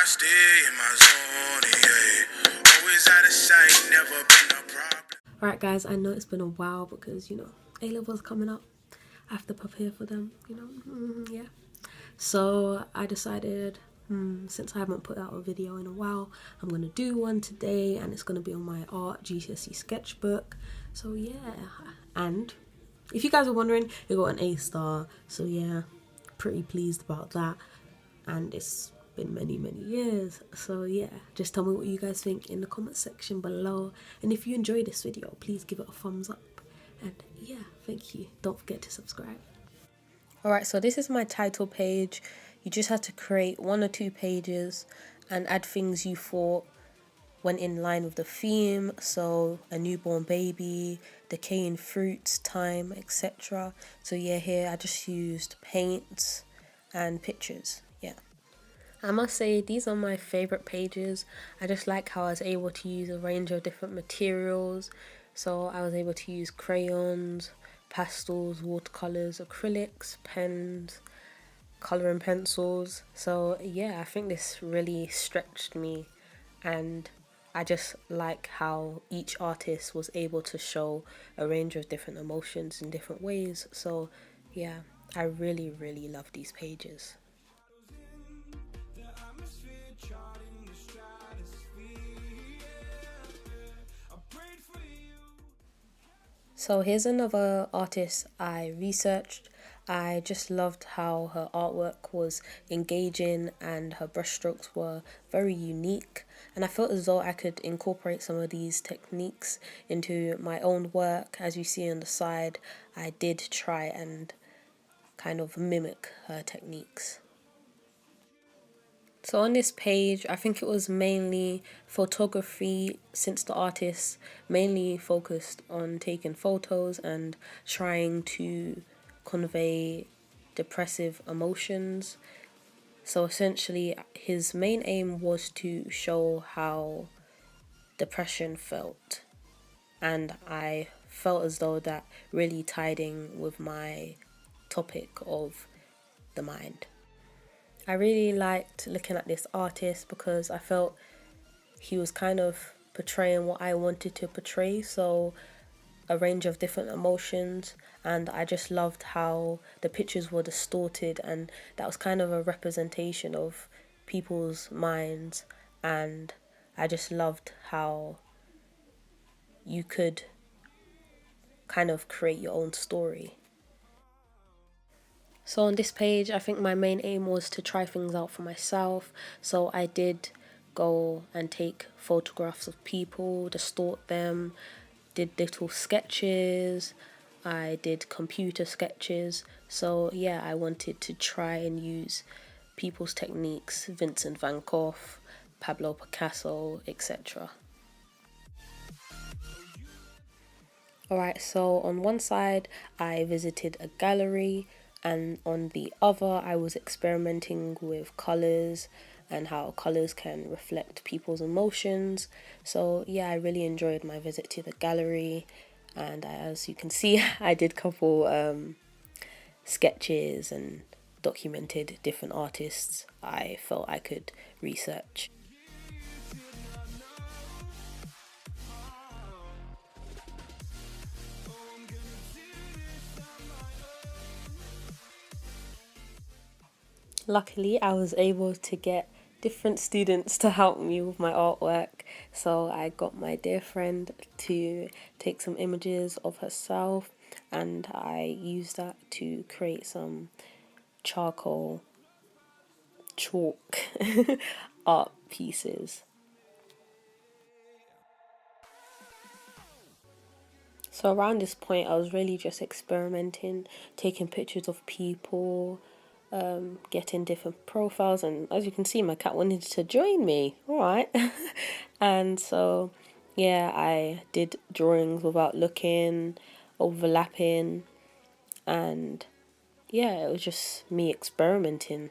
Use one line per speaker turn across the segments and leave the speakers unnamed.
stay in my zone, yeah. Always out of sight, never been a problem.
Alright guys, I know it's been a while because, A-levels coming up. I have to prepare for them, yeah. So I decided, since I haven't put out a video in a while, I'm going to do one today, and it's going to be on my art Gcse Sketchbook. So yeah, and if you guys are wondering, it got an A-star, so yeah, pretty pleased about that. And it's been many years, so yeah, just tell me what you guys think in the comment section below, and if you enjoyed this video, please give it a thumbs up, and yeah, thank you. Don't forget to subscribe. Alright, so this is my title page. You just have to create 1 or 2 pages and add things you thought went in line with the theme, so a newborn baby, decaying fruits, time, etc. So yeah, here I just used paints and pictures. Yeah, I must say these are my favorite pages. I just like how I was able to use a range of different materials. So I was able to use crayons, pastels, watercolors, acrylics, pens, coloring pencils. So yeah, I think this really stretched me, and I just like how each artist was able to show a range of different emotions in different ways. So yeah, I really love these pages. So here's another artist I researched. I just loved how her artwork was engaging and her brushstrokes were very unique, and I felt as though I could incorporate some of these techniques into my own work. As you see on the side, I did try and kind of mimic her techniques. So on this page, I think it was mainly photography, since the artist mainly focused on taking photos and trying to convey depressive emotions. So essentially, his main aim was to show how depression felt. And I felt as though that really tied in with my topic of the mind. I really liked looking at this artist because I felt he was kind of portraying what I wanted to portray, so a range of different emotions, and I just loved how the pictures were distorted, and that was kind of a representation of people's minds, and I just loved how you could kind of create your own story. So on this page, I think my main aim was to try things out for myself. So I did go and take photographs of people, distort them, did little sketches, I did computer sketches. So yeah, I wanted to try and use people's techniques, Vincent van Gogh, Pablo Picasso, etc. Alright, so on one side I visited a gallery, and on the other I was experimenting with colours and how colours can reflect people's emotions. So yeah, I really enjoyed my visit to the gallery, and as you can see, I did a couple sketches and documented different artists I felt I could research. Luckily, I was able to get different students to help me with my artwork. So I got my dear friend to take some images of herself, and I used that to create some charcoal chalk art pieces. So around this point, I was really just experimenting, taking pictures of people, getting different profiles, and as you can see, my cat wanted to join me. All right. And so yeah, I did drawings without looking, overlapping, and yeah, it was just me experimenting.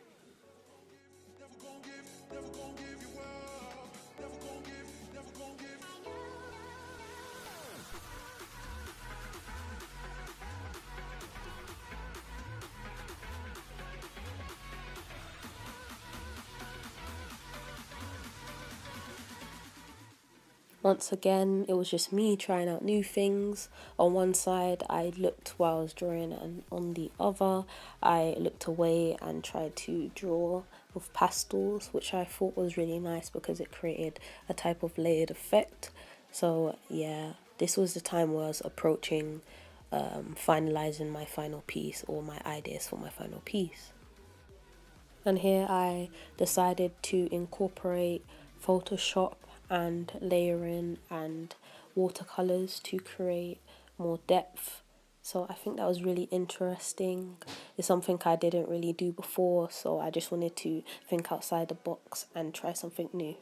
Once again, it was just me trying out new things. On one side, I looked while I was drawing, and on the other, I looked away and tried to draw with pastels, which I thought was really nice because it created a type of layered effect. So yeah, this was the time where I was approaching finalizing my final piece, or my ideas for my final piece. And here I decided to incorporate Photoshop and layering and watercolors to create more depth. So I think that was really interesting. It's something I didn't really do before, so I just wanted to think outside the box and try something new.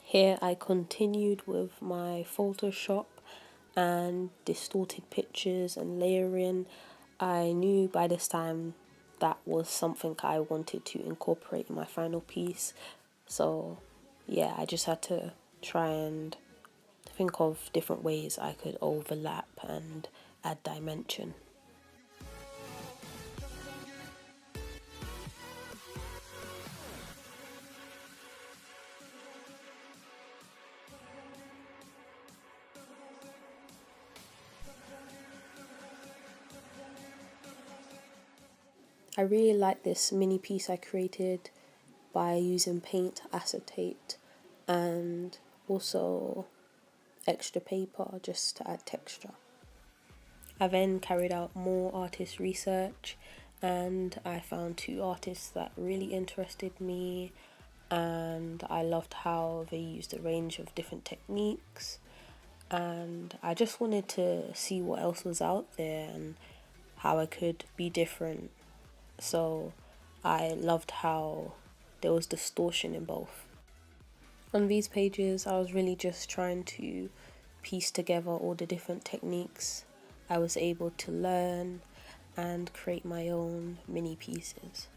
Here I continued with my Photoshop and distorted pictures and layering. I knew by this time that was something I wanted to incorporate in my final piece. So yeah, I just had to try and think of different ways I could overlap and add dimension. I really like this mini piece I created by using paint, acetate, and also extra paper just to add texture. I then carried out more artist research, and I found two artists that really interested me, and I loved how they used a range of different techniques, and I just wanted to see what else was out there and how I could be different. So I loved how there was distortion in both. On these pages, I was really just trying to piece together all the different techniques I was able to learn and create my own mini pieces.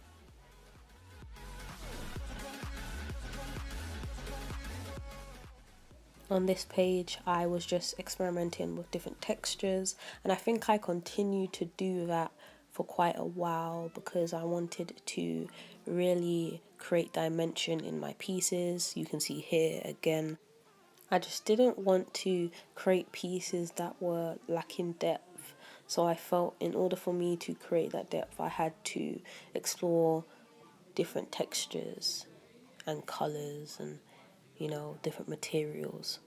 On this page, I was just experimenting with different textures, and I think I continued to do that for quite a while because I wanted to really create dimension in my pieces. You can see here again, I just didn't want to create pieces that were lacking depth. So I felt in order for me to create that depth, I had to explore different textures and colors and, different materials.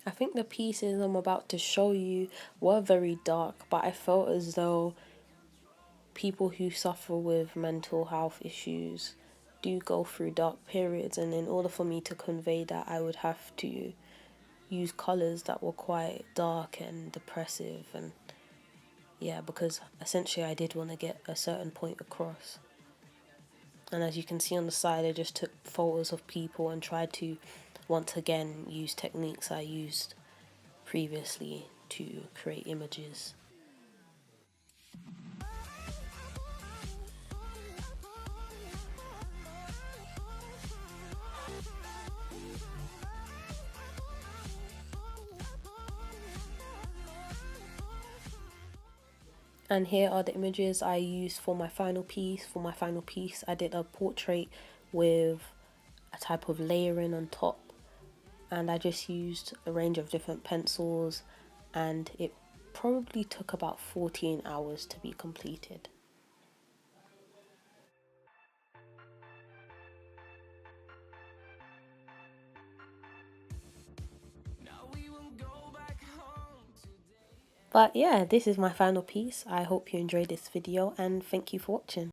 I think the pieces I'm about to show you were very dark, but I felt as though people who suffer with mental health issues do go through dark periods, and in order for me to convey that, I would have to use colors that were quite dark and depressive, and yeah, because essentially I did want to get a certain point across. And as you can see on the side, I just took photos of people and tried to once again use techniques I used previously to create images. And here are the images I used for my final piece. For my final piece, I did a portrait with a type of layering on top, and I just used a range of different pencils, and it probably took about 14 hours to be completed. But yeah, this is my final piece. I hope you enjoyed this video, and thank you for watching.